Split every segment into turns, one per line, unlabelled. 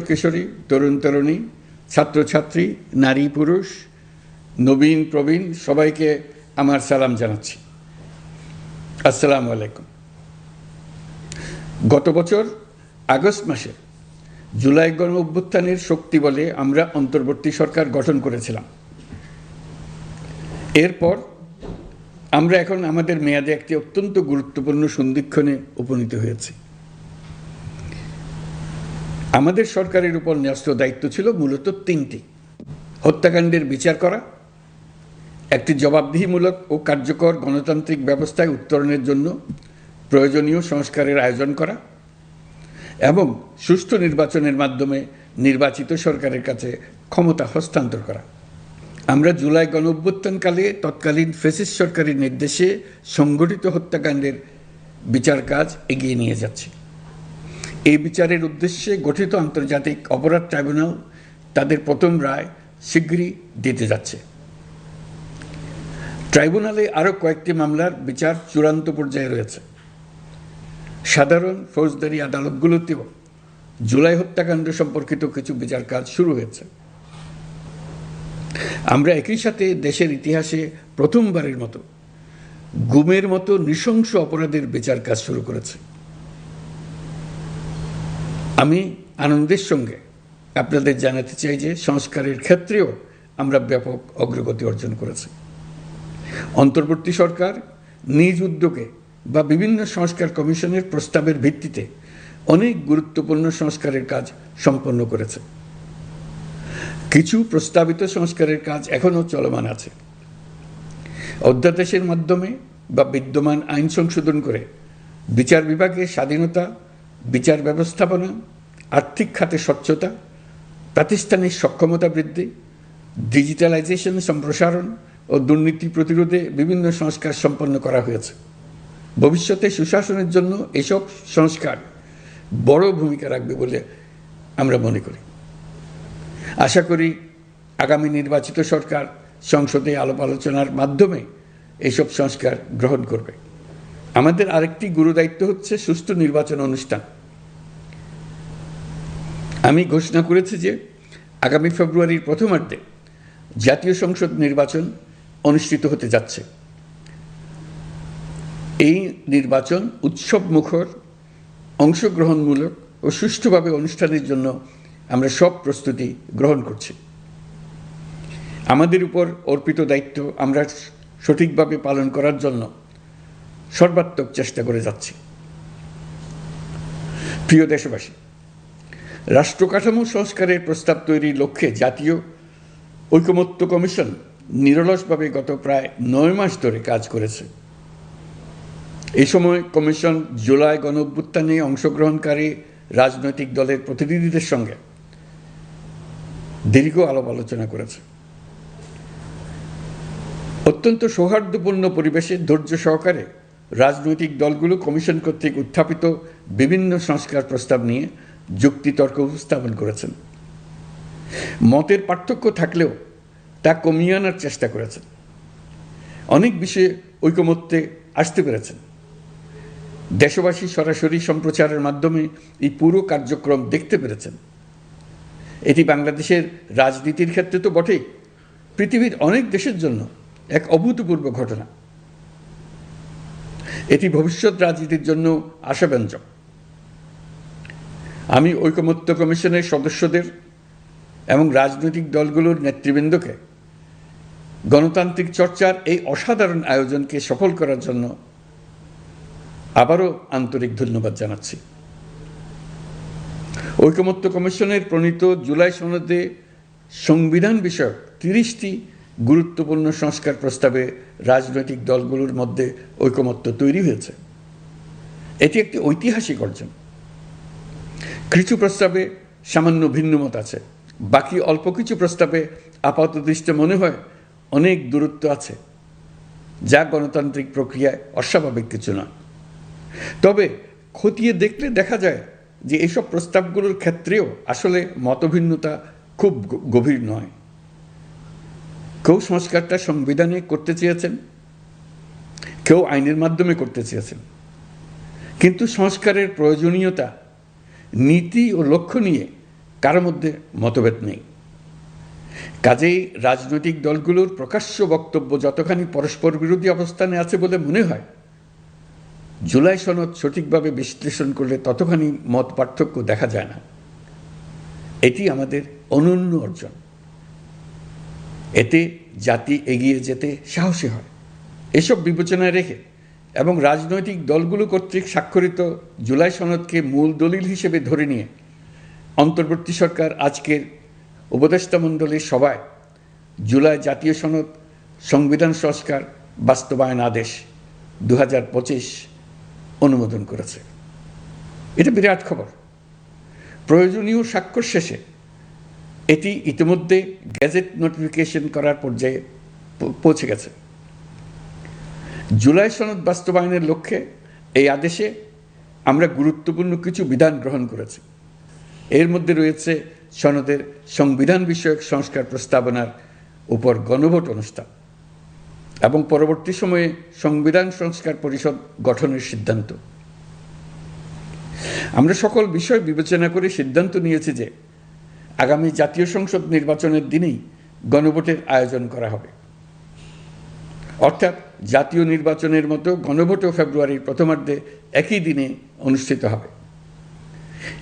কিশোরী, তরুণ তরুণী, ছাত্রছাত্রী, নারী পুরুষ, নবীন প্রবীণ সবাইকে আমার সালাম জানাচ্ছি। আসসালামু আলাইকুম। গত বছর আগস্ট মাসে জুলাই গণ অভ্যুত্থানের শক্তি বলে আমরা অন্তর্বর্তী সরকার গঠন করেছিলাম। এরপর আমরা এখন আমাদের মেয়াদে একটি অত্যন্ত গুরুত্বপূর্ণ সন্ধিক্ষণে উপনীত হয়েছি। আমাদের সরকারের উপর ন্যস্ত দায়িত্ব ছিল মূলত তিনটি: হত্যাকাণ্ডের বিচার করা, একটি জবাবদিহিমূলক ও কার্যকর গণতান্ত্রিক ব্যবস্থায় উত্তরণের জন্য প্রয়োজনীয় সংস্কারের আয়োজন করা এবং সুষ্ঠু নির্বাচনের মাধ্যমে নির্বাচিত সরকারের কাছে ক্ষমতা হস্তান্তর করা। আমরা জুলাই গণ অভ্যুত্থানকালে তৎকালীন ফ্যাসিস্ট সরকারের নির্দেশে সংগঠিত হত্যাকাণ্ডের বিচার কাজ এগিয়ে নিয়ে যাচ্ছি। এই বিচারের উদ্দেশ্যে গঠিত আন্তর্জাতিক অপরাধ ট্রাইব্যুনাল তাদের প্রথম রায় শীঘ্রই দিতে যাচ্ছে। ট্রাইব্যুনালে আরও কয়েকটি মামলার বিচার চূড়ান্ত পর্যায়ে রয়েছে। সাধারণ ফৌজদারি আদালতগুলোতেও জুলাই হত্যাকাণ্ড সম্পর্কিত কিছু বিচার কাজ শুরু হয়েছে। আমরা একই সাথে দেশের ইতিহাসে প্রথমবারের মতো গুমের মতো নৃশংস অপরাধের বিচার কাজ শুরু করেছি। আমি আনন্দের সঙ্গে আপনাদের জানাতে চাই যে সংস্কারের ক্ষেত্রেও আমরা ব্যাপক অগ্রগতি অর্জন করেছি। অন্তর্বর্তী সরকার নিজ উদ্যোগে বা বিভিন্ন সংস্কার কমিশনের প্রস্তাবের ভিত্তিতে অনেক গুরুত্বপূর্ণ সংস্কারের কাজ সম্পন্ন করেছে। কিছু প্রস্তাবিত সংস্কারের কাজ এখনও চলমান আছে। অধ্যাদেশের মাধ্যমে বা বিদ্যমান আইন সংশোধন করে বিচার বিভাগের স্বাধীনতা, বিচার ব্যবস্থাপনা, আর্থিক খাতে স্বচ্ছতা, প্রাতিষ্ঠানিক সক্ষমতা বৃদ্ধি, ডিজিটালাইজেশন সম্প্রসারণ ও দুর্নীতি প্রতিরোধে বিভিন্ন সংস্কার সম্পন্ন করা হয়েছে। ভবিষ্যতে সুশাসনের জন্য এসব সংস্কার বড় ভূমিকা রাখবে বলে আমরা মনে করি। আশা করি আগামী নির্বাচিত সরকার সংসদে আলাপ আলোচনার মাধ্যমে এসব সংস্কার গ্রহণ করবে। আমাদের আরেকটি গুরুদায়িত্ব হচ্ছে সুষ্ঠু নির্বাচন অনুষ্ঠান। আমি ঘোষণা করেছি যে আগামী ফেব্রুয়ারির প্রথমার্ধে জাতীয় সংসদ নির্বাচন অনুষ্ঠিত হতে যাচ্ছে। এই নির্বাচন উৎসবমুখর, অংশগ্রহণমূলক ও সুষ্ঠুভাবে অনুষ্ঠানের জন্য আমরা সব প্রস্তুতি গ্রহণ করছি। আমাদের উপর অর্পিত দায়িত্ব আমরা সঠিকভাবে পালন করার জন্য সর্বাত্মক চেষ্টা করে যাচ্ছি। প্রিয় দেশবাসী, রাষ্ট্র কাঠামো সংস্কারের প্রস্তাব তৈরির লক্ষ্যে জাতীয় ঐকমত্য কমিশন নিরলসভাবে গত প্রায় 9 মাস ধরে কাজ করেছে। এই সময় কমিশন জুলাই গণ অভ্যুত্থানে অংশগ্রহণকারী রাজনৈতিক দলের প্রতিনিধিদের সঙ্গে দীর্ঘ আলাপ আলোচনা করেছে। অত্যন্ত সৌহার্দ্যপূর্ণ পরিবেশে ধৈর্য সহকারে রাজনৈতিক দলগুলো কমিশন কর্তৃক উত্থাপিত বিভিন্ন সংস্কার প্রস্তাব নিয়ে যুক্তিতর্ক উপস্থাপন করেছেন। মতের পার্থক্য থাকলেও তা কমিয়ে আনার চেষ্টা করেছেন। অনেক বিষয়ে ঐকমত্যে আসতে পেরেছেন। দেশবাসী সরাসরি সম্প্রচারের মাধ্যমে এই পুরো কার্যক্রম দেখতে পেরেছেন। এটি বাংলাদেশের রাজনীতির ক্ষেত্রে তো বটেই, পৃথিবীর অনেক দেশের জন্য এক অভূতপূর্ব ঘটনা। এটি ভবিষ্যৎ রাজনীতির জন্য আশাব্যঞ্জক। আমি ঐকমত্য কমিশনের সদস্যদের এবং রাজনৈতিক দলগুলোর নেতৃবৃন্দকে গণতান্ত্রিক চর্চার এই অসাধারণ আয়োজনকে সফল করার জন্য আবারও আন্তরিক ধন্যবাদ জানাচ্ছি। ঐকমত্য কমিশনের প্রণীত জুলাই সনদে সংবিধান বিষয়ক 30টি গুরুত্বপূর্ণ সংস্কার প্রস্তাবে রাজনৈতিক দলগুলোর মধ্যে ঐকমত্য তৈরি হয়েছে। এটি একটি ঐতিহাসিক অর্জন। কিছু প্রস্তাবে সামান্য ভিন্নমত আছে, বাকি অল্প কিছু প্রস্তাবে আপাতদৃষ্টে মনে হয় অনেক দূরত্ব আছে, যা গণতান্ত্রিক প্রক্রিয়ায় অস্বাভাবিক কিছু না। তবে খতিয়ে দেখলে দেখা যায় যে এসব প্রস্তাবগুলোর ক্ষেত্রেও আসলে মতভিন্নতা খুব গভীর নয়। কেউ সংস্কারটা সংবিধানে করতে চেয়েছেন, কেউ আইনের মাধ্যমে করতে চেয়েছেন, কিন্তু সংস্কারের প্রয়োজনীয়তা নীতি ও লক্ষ্য নিয়ে কারো মধ্যে মতভেদ নেই। কাজেই রাজনৈতিক দলগুলোর প্রকাশ্য বক্তব্য যতখানি পরস্পর বিরোধী অবস্থানে আছে বলে মনে হয়, জুলাই সনদ সঠিকভাবে বিশ্লেষণ করলে ততখানি মত পার্থক্য দেখা যায় না। এটি আমাদের অনন্য অর্জন। এতে জাতি এগিয়ে যেতে সাহসী হয়। এসব বিবেচনায় রেখে এবং রাজনৈতিক দলগুলো কর্তৃক স্বাক্ষরিত জুলাই সনদকে মূল দলিল হিসেবে ধরে নিয়ে অন্তর্বর্তী সরকার আজকের উপদেষ্টা মণ্ডলীর সভায় জুলাই জাতীয় সনদ সংবিধান সংস্কার বাস্তবায়ন আদেশ 2025 অনুমোদন করেছে। এটা বিরাট খবর। প্রয়োজনীয় স্বাক্ষর শেষে এটি ইতিমধ্যে গেজেট নোটিফিকেশন করার পর্যায়ে পৌঁছে গেছে। জুলাই সনদ বাস্তবায়নের লক্ষ্যে এই আদেশে আমরা গুরুত্বপূর্ণ কিছু বিধান গ্রহণ করেছি। এর মধ্যে রয়েছে সনদের সংবিধান বিষয়ক সংস্কার প্রস্তাবনার উপর গণভোট অনুষ্ঠান এবং পরবর্তী সময়ে সংবিধান সংস্কার পরিষদ গঠনের সিদ্ধান্ত। আমরা সকল বিষয় বিবেচনা করে সিদ্ধান্ত নিয়েছি যে আগামী জাতীয় সংসদ নির্বাচনের দিনেই গণভোটের আয়োজন করা হবে। অর্থাৎ জাতীয় নির্বাচনের মতো গণভোটও ফেব্রুয়ারির প্রথমার্ধে একই দিনে অনুষ্ঠিত হবে।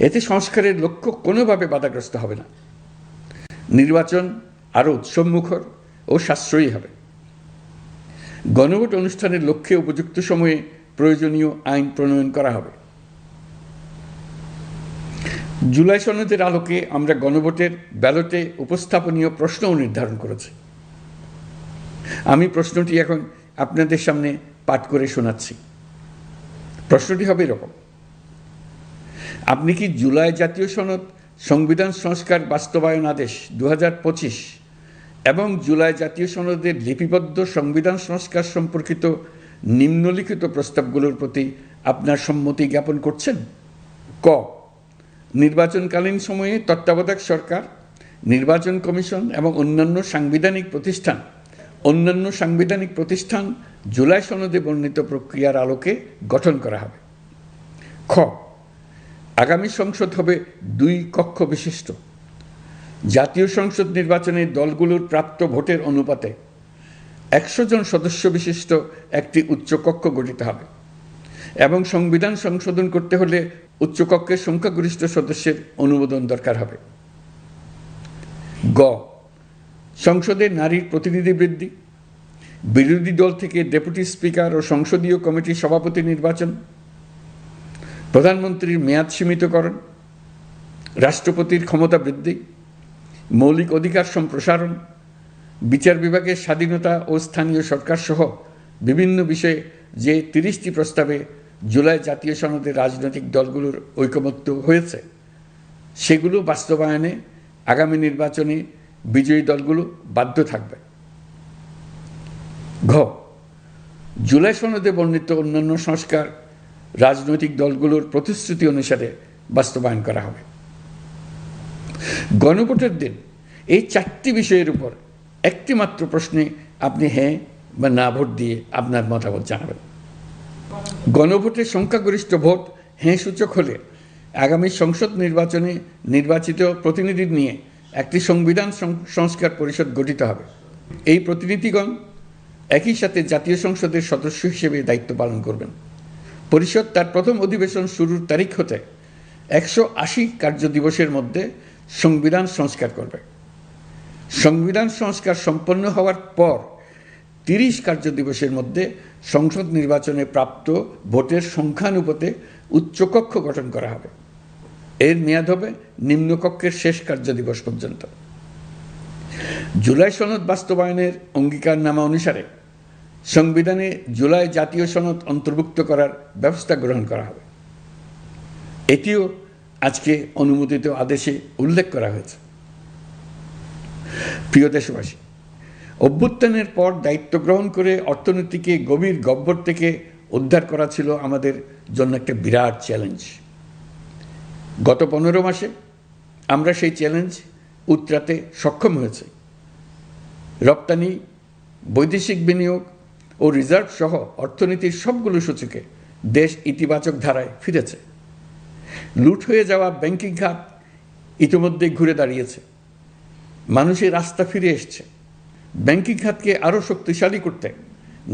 এতে সংস্কারের লক্ষ্য কোনোভাবে বাধাগ্রস্ত হবে না। নির্বাচন আরও উৎসবমুখর ও সাশ্রয়ী হবে। গণভোট অনুষ্ঠানের লক্ষ্যে উপযুক্ত সময়ে প্রয়োজনীয় আইন প্রণয়ন করা হবে। জুলাই সনদের আলোকে আমরা গণভোটের ব্যালটে উপস্থাপনীয় প্রশ্নও নির্ধারণ করেছি। আমি প্রশ্নটি এখন আপনাদের সামনে পাঠ করে শোনাচ্ছি। প্রশ্নটি হবে এরকম: আপনি কি জুলাই জাতীয় সনদ সংবিধান সংস্কার বাস্তবায়ন আদেশ 2025 এবং জুলাই জাতীয় সনদের লিপিবদ্ধ সংবিধান সংস্কার সম্পর্কিত নিম্নলিখিত প্রস্তাবগুলোর প্রতি আপনার সম্মতি জ্ঞাপন করছেন? ক, নির্বাচনকালীন সময়ে তত্ত্বাবধায়ক সরকার, নির্বাচন কমিশন এবং অন্যান্য সাংবিধানিক প্রতিষ্ঠান জুলাই সনদে বর্ণিত প্রক্রিয়ার আলোকে গঠন করা হবে। খ, আগামী সংসদ হবে 2 কক্ষ বিশিষ্ট। জাতীয় সংসদ নির্বাচনে দলগুলোর প্রাপ্ত ভোটের অনুপাতে 100 জন সদস্য বিশিষ্ট একটি উচ্চকক্ষ গঠিত হবে এবং সংবিধান সংশোধন করতে হলে উচ্চকক্ষের সংখ্যাগরিষ্ঠ সদস্যের অনুমোদন দরকার হবে। গ, সংসদে নারীর প্রতিনিধি বৃদ্ধি, বিরোধী দল থেকে ডেপুটি স্পিকার ও সংসদীয় কমিটির সভাপতি নির্বাচন, প্রধানমন্ত্রীর মেয়াদ সীমিতকরণ, রাষ্ট্রপতির ক্ষমতা বৃদ্ধি, মৌলিক অধিকার সম্প্রসারণ, বিচার বিভাগের স্বাধীনতা ও স্থানীয় সরকার সহ বিভিন্ন বিষয়ে যে 30টি প্রস্তাবে জুলাই জাতীয় সনদে রাজনৈতিক দলগুলোর ঐকমত্য হয়েছে, সেগুলো বাস্তবায়নে আগামী নির্বাচনে বিজয়ী দলগুলো বাধ্য থাকবে। ঘ, জুলাই সনদে বর্ণিত অন্যান্য সংস্কার রাজনৈতিক দলগুলোর প্রতিশ্রুতি অনুসারে বাস্তবায়ন করা হবে। গণভোটের দিন এই 4টি বিষয়ের উপর একটি মাত্র প্রশ্নে আপনি হ্যাঁ বা না ভোট দিয়ে আপনার মতামত জানাবেন। গণভোটের সংখ্যাগরিষ্ঠ ভোট হ্যাঁ সূচক হলে আগামী সংসদ নির্বাচনে নির্বাচিত প্রতিনিধি নিয়ে একটি সংবিধান সংস্কার পরিষদ গঠিত হবে। এই প্রতিনিধিগণ একই সাথে জাতীয় সংসদের সদস্য হিসেবে দায়িত্ব পালন করবেন। পরিষদ তার প্রথম অধিবেশন শুরুর তারিখ হতে 180 কার্যদিবসের মধ্যে সংবিধান সংস্কার করবে। সংবিধান সংস্কার সম্পন্ন হওয়ার পর 30 কার্যদিবসের মধ্যে সংসদ নির্বাচনে প্রাপ্ত ভোটের সংখ্যানুপাতে উচ্চকক্ষ গঠন করা হবে। এর মেয়াদ হবে নিম্নকক্ষের শেষ কার্যদিবস পর্যন্ত। জুলাই সনদ বাস্তবায়নের অঙ্গীকারনামা অনুসারে সংবিধানে জুলাই জাতীয় সনদ অন্তর্ভুক্ত করার ব্যবস্থা গ্রহণ করা হবে। এটিও আজকে অনুমোদিত আদেশে উল্লেখ করা হয়েছে। প্রিয় দেশবাসী, অভ্যুত্থানের পর দায়িত্ব গ্রহণ করে অর্থনীতিকে গভীর গহ্বর থেকে উদ্ধার করা ছিল আমাদের জন্য একটা বিরাট চ্যালেঞ্জ। গত 15 মাসে আমরা সেই চ্যালেঞ্জ উতরাতে সক্ষম হয়েছে। রপ্তানি, বৈদেশিক বিনিয়োগ ও রিজার্ভ সহ অর্থনীতির সবগুলো সূচকে দেশ ইতিবাচক ধারায় ফিরেছে। লুট হয়ে যাওয়া ব্যাংকিং খাত ইতিমধ্যে ঘুরে দাঁড়িয়েছে, মানুষের আস্থা ফিরে এসছে। ব্যাংকিং খাতকে আরও শক্তিশালী করতে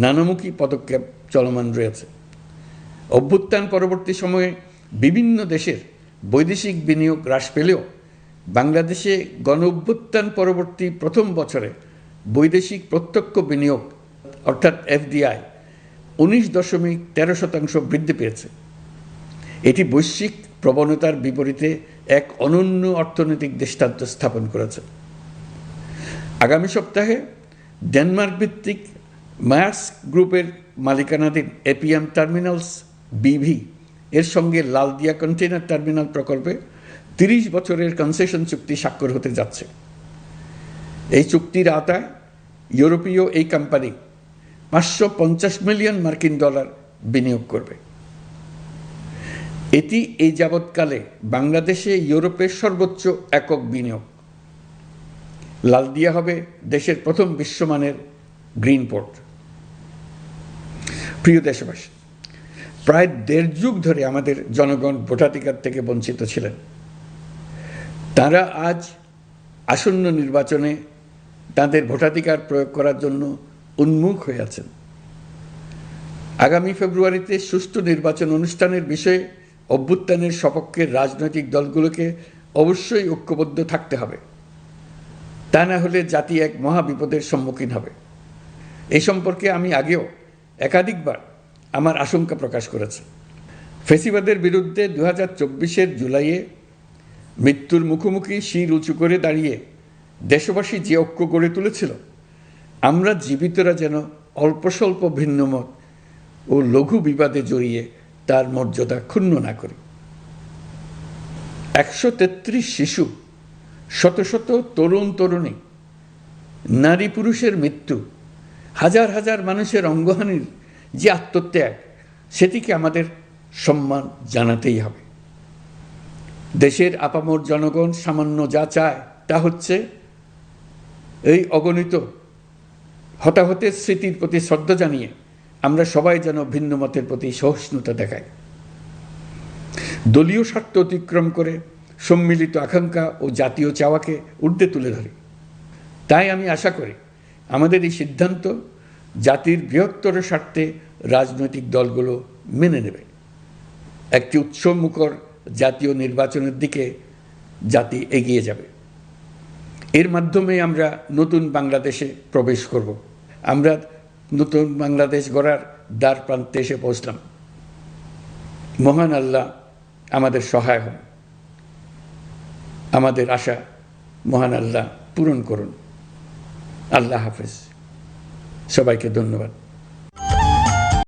নানামুখী পদক্ষেপ চলমান রয়েছে। অভ্যুত্থান পরবর্তী সময়ে বিভিন্ন দেশের বৈদেশিক বিনিয়োগ হ্রাস পেলেও বাংলাদেশে গণ অভ্যুত্থান পরবর্তী প্রথম বছরে বৈদেশিক প্রত্যক্ষ বিনিয়োগ অর্থাৎ এফডিআই 19.13% বৃদ্ধি পেয়েছে। এটি বৈশ্বিক প্রবণতার বিপরীতে এক অনন্য অর্থনৈতিক দৃষ্টান্ত স্থাপন করেছে। আগামী সপ্তাহে ডেনমার্ক ভিত্তিক মায়ার্স গ্রুপের মালিকানাধীন এপিএম টার্মিনালস বিভি এর সঙ্গে লালদিয়া কন্টেইনার টার্মিনাল প্রকল্পে 30 বছরের কনসেশন চুক্তি স্বাক্ষর হতে যাচ্ছে। এই চুক্তির আওতায় ইউরোপীয় এই কোম্পানি $550 মিলিয়ন বিনিয়োগ করবে। এটি এই যাবৎকালে বাংলাদেশে ইউরোপের সর্বোচ্চ একক বিনিয়োগ। লালদিয়া হবে দেশের প্রথম বিশ্বমানের গ্রিন পোর্ট। প্রিয় দেশবাসী, প্রায় 1.5 যুগ ধরে আমাদের জনগণ ভোটাধিকার থেকে বঞ্চিত ছিলেন। তারা আজ আসন্ন নির্বাচনে তাদের ভোটাধিকার প্রয়োগ করার জন্য উন্মুখ হয়ে আছেন। আগামী ফেব্রুয়ারিতে সুষ্ঠু নির্বাচন অনুষ্ঠানের বিষয়ে অভ্যুত্থানের সপক্ষের রাজনৈতিক দলগুলোকে অবশ্যই ঐক্যবদ্ধ থাকতে হবে। তা না হলে জাতি এক মহা বিপদের সম্মুখীন হবে। এই সম্পর্কে আমি আগেও একাধিকবার আমার আশঙ্কা প্রকাশ করেছি। ফ্যাসিবাদের বিরুদ্ধে 2024-এর জুলাইয়ে মৃত্যুর মুখোমুখি শির উঁচু করে দাঁড়িয়ে দেশবাসী যে ঐক্য গড়ে তুলেছিল, আমরা জীবিতরা যেন অল্প স্বল্প ভিন্নমত ও লঘু বিবাদে জড়িয়ে তার মর্যাদা ক্ষুণ্ণ না করি। 133 শিশু, শত শত তরুণ তরুণী, নারী পুরুষের মৃত্যু, হাজার হাজার মানুষের অঙ্গহানির যে আত্মত্যাগ, সেটিকে আমাদের সম্মান জানাতেই হবে। দেশের আপামর জনগণ সামান্য যা চায় তা হচ্ছে এই অগণিত হতাহতের স্মৃতির প্রতি শ্রদ্ধা জানিয়ে আমরা সবাই যেন ভিন্ন মতের প্রতি সহিষ্ণুতা দেখাই। দলীয় স্বার্থ অতিক্রম করে সম্মিলিত আকাঙ্ক্ষা ও জাতীয় চাওয়াকে ঊর্ধ্বে তুলে ধরি। তাই আমি আশা করি আমাদের এই সিদ্ধান্ত জাতির বৃহত্তর স্বার্থে রাজনৈতিক দলগুলো মেনে নেবে। একটি উৎসবমুখর জাতীয় নির্বাচনের দিকে জাতি এগিয়ে যাবে। এর মাধ্যমে আমরা নতুন বাংলাদেশে প্রবেশ করব। আমরা নতুন বাংলাদেশ গড়ার দ্বার প্রান্তে এসে পৌঁছলাম। মহান আল্লাহ আমাদের সহায় হন। আমাদের আশা মহান আল্লাহ পূরণ করুন। আল্লাহ হাফেজ। সবাইকে ধন্যবাদ।